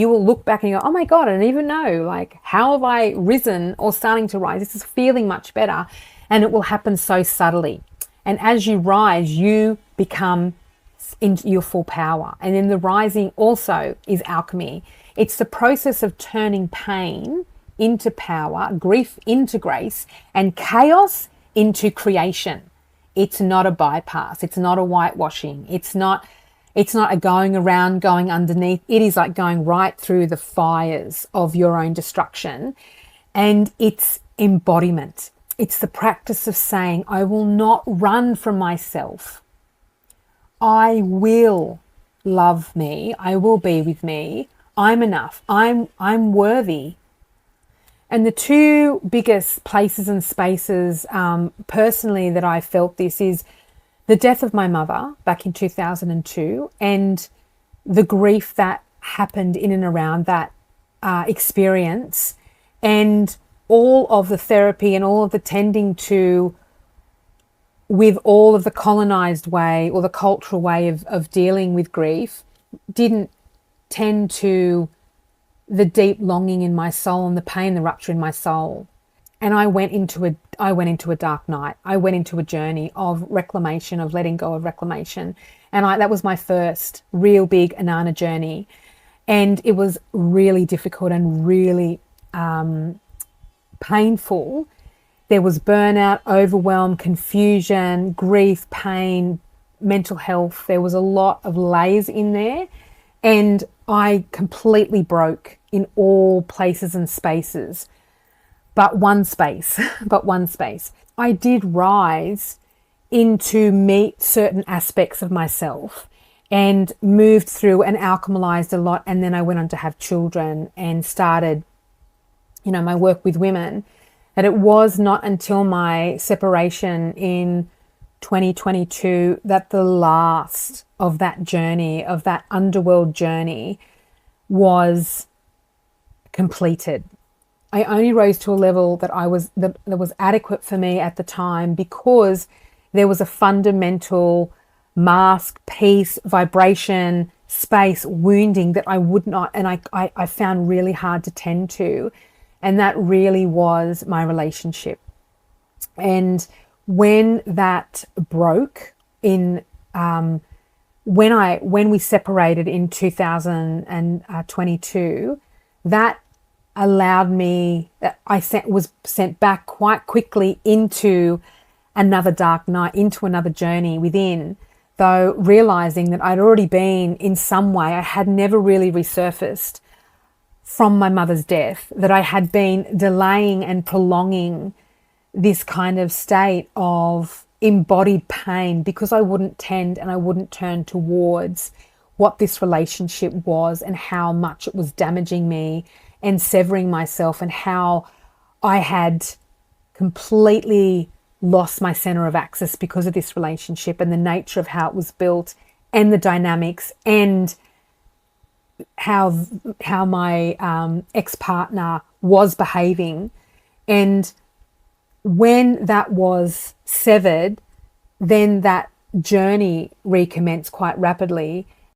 You will look back and you go, oh my God, I didn't even know. Like, how have I risen or starting to rise? This is feeling much better. And it will happen so subtly. And as you rise, you become into your full power. And then the rising also is alchemy. It's the process of turning pain into power, grief into grace, and chaos into creation. It's not a bypass. It's not a whitewashing. It's not a going around, going underneath. It is like going right through the fires of your own destruction. And it's embodiment. It's the practice of saying, I will not run from myself. I will love me. I will be with me. I'm enough. I'm worthy. And the two biggest places and spaces personally that I felt this is the death of my mother back in 2002 and the grief that happened in and around that experience, and all of the therapy and all of the tending to with all of the colonized way or the cultural way of dealing with grief didn't tend to the deep longing in my soul and the pain, the rupture in my soul. And I went into a dark night. I went into a journey of reclamation, of letting go of reclamation. And that was my first real big Inanna journey. And it was really difficult and really painful. There was burnout, overwhelm, confusion, grief, pain, mental health. There was a lot of layers in there. And I completely broke in all places and spaces. But one space. I did rise into meet certain aspects of myself and moved through and alchemized a lot. And then I went on to have children and started, my work with women. And it was not until my separation in 2022 that the last of that journey, of that underworld journey, was completed. I only rose to a level that was adequate for me at the time because there was a fundamental mask, peace, vibration, space, wounding that I would not, and I found really hard to tend to. And that really was my relationship. And when that broke when we separated in 2022, that allowed me, was sent back quite quickly into another dark night, into another journey within, though realizing that I'd already been in some way, I had never really resurfaced from my mother's death, that I had been delaying and prolonging this kind of state of embodied pain because I wouldn't tend and I wouldn't turn towards what this relationship was and how much it was damaging me and severing myself, and how I had completely lost my center of access because of this relationship and the nature of how it was built and the dynamics and how my ex-partner was behaving. And when that was severed, then that journey recommenced quite rapidly.